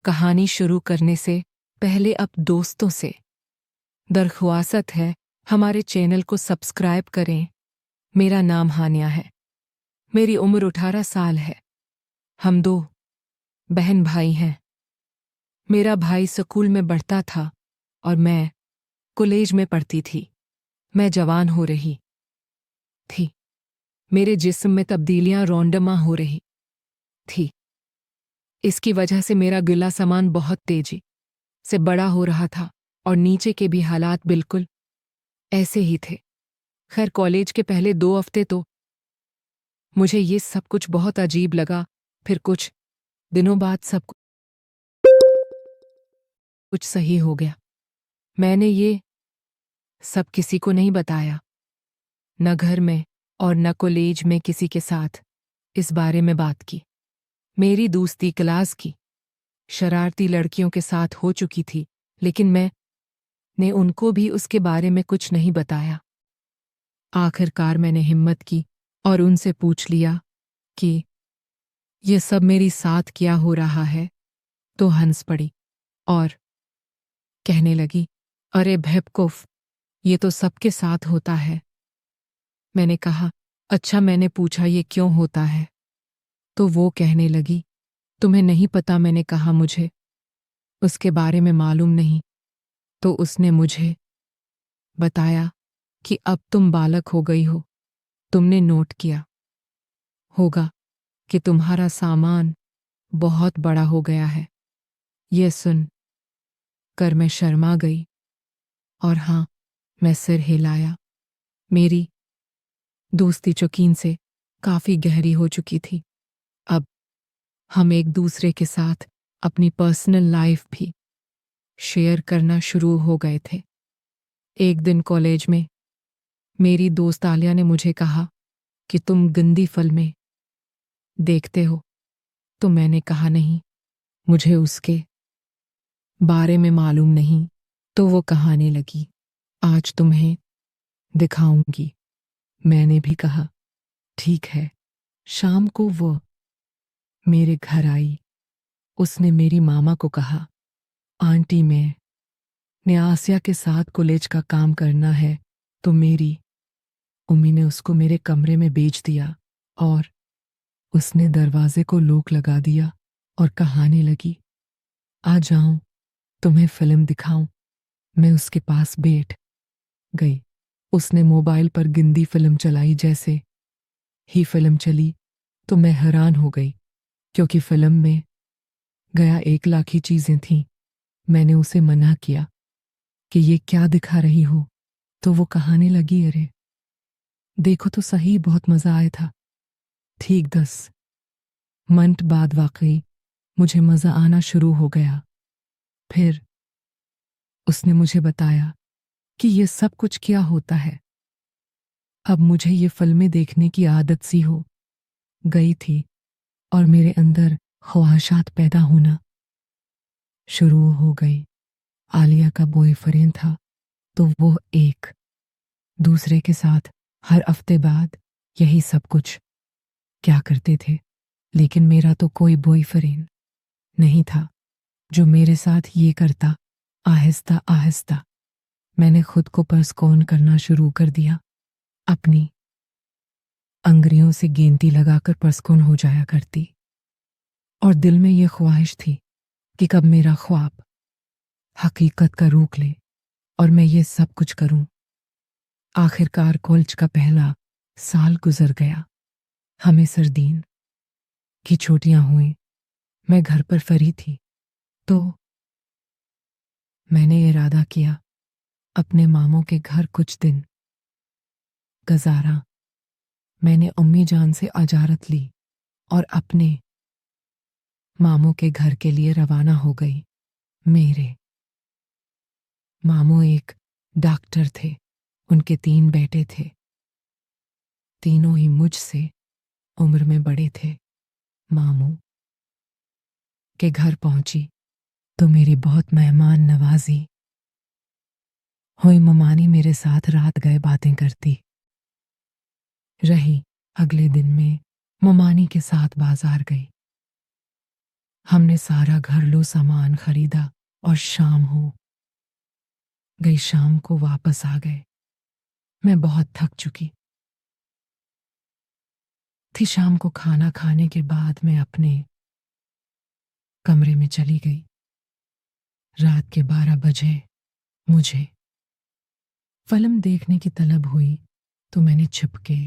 कहानी शुरू करने से पहले अब दोस्तों से दरख्वास्त है, हमारे चैनल को सब्सक्राइब करें। मेरा नाम हानिया है। मेरी उम्र 18 साल है। हम 2 बहन भाई हैं। मेरा भाई स्कूल में पढ़ता था और मैं कॉलेज में पढ़ती थी। मैं जवान हो रही थी। मेरे जिस्म में तब्दीलियां रौंडमा हो रही थी। इसकी वजह से मेरा गिला सामान बहुत तेजी से बड़ा हो रहा था और नीचे के भी हालात बिल्कुल ऐसे ही थे। खैर, कॉलेज के पहले 2 हफ्ते तो मुझे ये सब कुछ बहुत अजीब लगा। फिर कुछ दिनों बाद सब कुछ सही हो गया। मैंने ये सब किसी को नहीं बताया, न घर में और न कॉलेज में किसी के साथ इस बारे में बात की। मेरी दोस्ती क्लास की शरारती लड़कियों के साथ हो चुकी थी, लेकिन मैंने उनको भी उसके बारे में कुछ नहीं बताया। आखिरकार मैंने हिम्मत की और उनसे पूछ लिया कि ये सब मेरी साथ क्या हो रहा है। तो हंस पड़ी और कहने लगी, अरे बेवकूफ, ये तो सबके साथ होता है। मैंने कहा, अच्छा, मैंने पूछा ये क्यों होता है? तो वो कहने लगी, तुम्हें नहीं पता? मैंने कहा, मुझे उसके बारे में मालूम नहीं। तो उसने मुझे बताया कि अब तुम बालक हो गई हो। तुमने नोट किया होगा कि तुम्हारा सामान बहुत बड़ा हो गया है। यह सुन कर मैं शर्मा गई और हाँ, मैं सिर हिलाया। मेरी दोस्ती चौकीन से काफी गहरी हो चुकी थी। अब हम एक दूसरे के साथ अपनी पर्सनल लाइफ भी शेयर करना शुरू हो गए थे। एक दिन कॉलेज में मेरी दोस्त आलिया ने मुझे कहा कि तुम गंदी फिल्में देखते हो। तो मैंने कहा, नहीं, मुझे उसके बारे में मालूम नहीं। तो वो कहने लगी, आज तुम्हें दिखाऊंगी। मैंने भी कहा, ठीक है। शाम को वो मेरे घर आई। उसने मेरी मामा को कहा, आंटी, मैं आसिया के साथ कॉलेज का काम करना है। तो मेरी उम्मी ने उसको मेरे कमरे में भेज दिया और उसने दरवाजे को लॉक लगा दिया और कहने लगी, आ जाऊं, तुम्हें फिल्म दिखाऊं। मैं उसके पास बैठ गई। उसने मोबाइल पर गंदी फिल्म चलाई। जैसे ही फिल्म चली तो मैं हैरान हो गई, क्योंकि फिल्म में गया 1 लाख ही चीजें थीं। मैंने उसे मना किया कि ये क्या दिखा रही हो। तो वो कहने लगी, अरे देखो तो सही, बहुत मजा आया था। ठीक 10 मिनट बाद वाकई मुझे मजा आना शुरू हो गया। फिर उसने मुझे बताया कि ये सब कुछ क्या होता है। अब मुझे ये फिल्में देखने की आदत सी हो गई थी और मेरे अंदर ख्वाहिशात पैदा होना शुरू हो गई। आलिया का बॉयफ्रेंड था, तो वो एक दूसरे के साथ हर हफ्ते बाद यही सब कुछ क्या करते थे। लेकिन मेरा तो कोई बॉयफ्रेंड नहीं था जो मेरे साथ ये करता। आहिस्ता आहिस्ता मैंने खुद को पर्सकौन करना शुरू कर दिया। अपनी अंगुलियों से गेंदी लगाकर पर्सकौन हो जाया करती और दिल में ये ख्वाहिश थी कि कब मेरा ख्वाब हकीकत का रूप ले और मैं ये सब कुछ करूं। आखिरकार कॉलेज का पहला साल गुजर गया। हमें सर्दियों की छुट्टियां हुई। मैं घर पर फ्री थी, तो मैंने इरादा किया अपने मामों के घर कुछ दिन गुजारा। मैंने अम्मी जान से इजाजत ली और अपने मामों के घर के लिए रवाना हो गई। मेरे मामू एक डॉक्टर थे। उनके 3 बेटे थे। तीनों ही मुझसे उम्र में बड़े थे। मामू के घर पहुंची तो मेरी बहुत मेहमान नवाजी हुई। ममानी मेरे साथ रात गए बातें करती रही। अगले दिन में ममानी के साथ बाजार गई। हमने सारा घरेलू सामान खरीदा और शाम हो गई। शाम को वापस आ गए। मैं बहुत थक चुकी थी। शाम को खाना खाने के बाद मैं अपने कमरे में चली गई। रात के 12 बजे मुझे फिल्म देखने की तलब हुई तो मैंने चुपके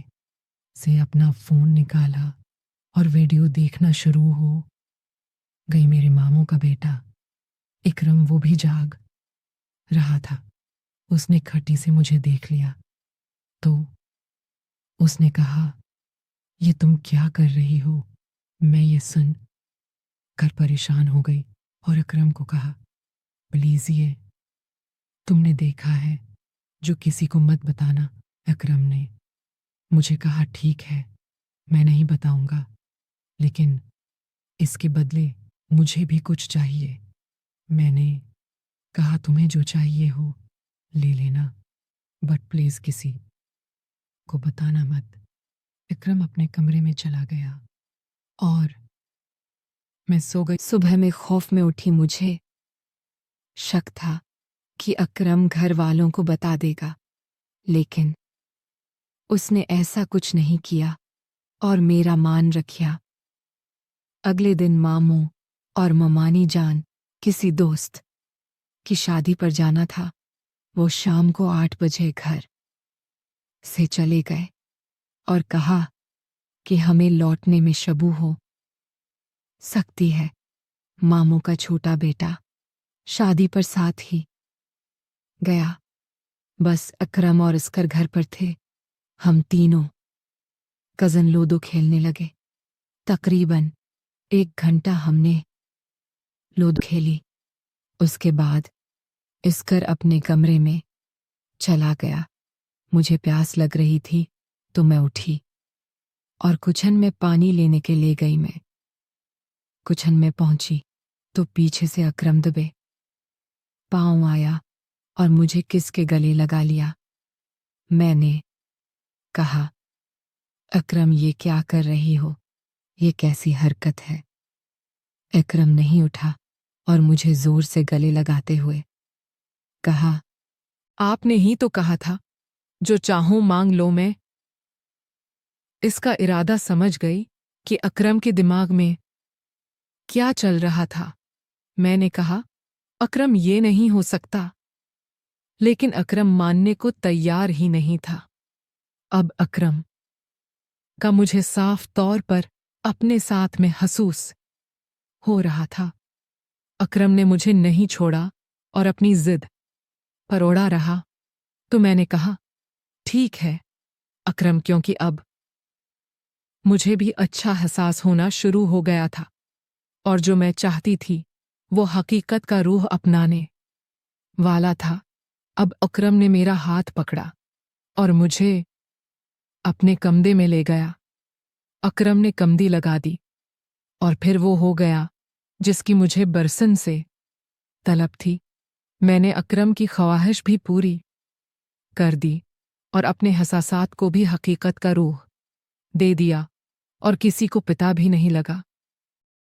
से अपना फोन निकाला और वीडियो देखना शुरू हो गई। मेरे मामू का बेटा इकरम वो भी जाग रहा था। उसने खट्टी से मुझे देख लिया तो उसने कहा, ये तुम क्या कर रही हो? मैं ये सुन कर परेशान हो गई और अकरम को कहा, प्लीज ये तुमने देखा है जो किसी को मत बताना। अकरम ने मुझे कहा, ठीक है मैं नहीं बताऊंगा, लेकिन इसके बदले मुझे भी कुछ चाहिए। मैंने कहा, तुम्हें जो चाहिए हो ले लेना, बट प्लीज किसी को बताना मत। विक्रम अपने कमरे में चला गया और मैं सो गई। सुबह में खौफ में उठी। मुझे शक था कि अकरम घर वालों को बता देगा, लेकिन उसने ऐसा कुछ नहीं किया और मेरा मान रखा। अगले दिन मामू और ममानी जान किसी दोस्त की शादी पर जाना था। वो शाम को 8 बजे घर से चले गए और कहा कि हमें लौटने में शबू हो सकती है। मामू का छोटा बेटा शादी पर साथ ही गया। बस अकरम और अस्कर घर पर थे। हम तीनों कज़न लूडो खेलने लगे। तकरीबन 1 घंटा हमने लूडो खेली। उसके बाद अस्कर अपने कमरे में चला गया। मुझे प्यास लग रही थी तो मैं उठी और किचन में पानी लेने के लिए गई। मैं किचन में पहुंची तो पीछे से अकरम दबे पांव आया और मुझे किसके गले लगा लिया। मैंने कहा, अकरम ये क्या कर रही हो? ये कैसी हरकत है? अकरम नहीं उठा और मुझे जोर से गले लगाते हुए कहा, आपने ही तो कहा था जो चाहूं मांग लो। मैं इसका इरादा समझ गई कि अकरम के दिमाग में क्या चल रहा था। मैंने कहा, अकरम ये नहीं हो सकता, लेकिन अकरम मानने को तैयार ही नहीं था। अब अकरम का मुझे साफ तौर पर अपने साथ में महसूस हो रहा था। अकरम ने मुझे नहीं छोड़ा और अपनी जिद पर अड़ा रहा। तो मैंने कहा, ठीक है अकरम, क्योंकि अब मुझे भी अच्छा एहसास होना शुरू हो गया था और जो मैं चाहती थी वो हकीकत का रूह अपनाने वाला था। अब अकरम ने मेरा हाथ पकड़ा और मुझे अपने कमरे में ले गया। अकरम ने कमदी लगा दी और फिर वो हो गया जिसकी मुझे बरसन से तलब थी। मैंने अकरम की ख्वाहिश भी पूरी कर दी और अपने हसासात को भी हकीकत का रूह दे दिया और किसी को पता भी नहीं लगा।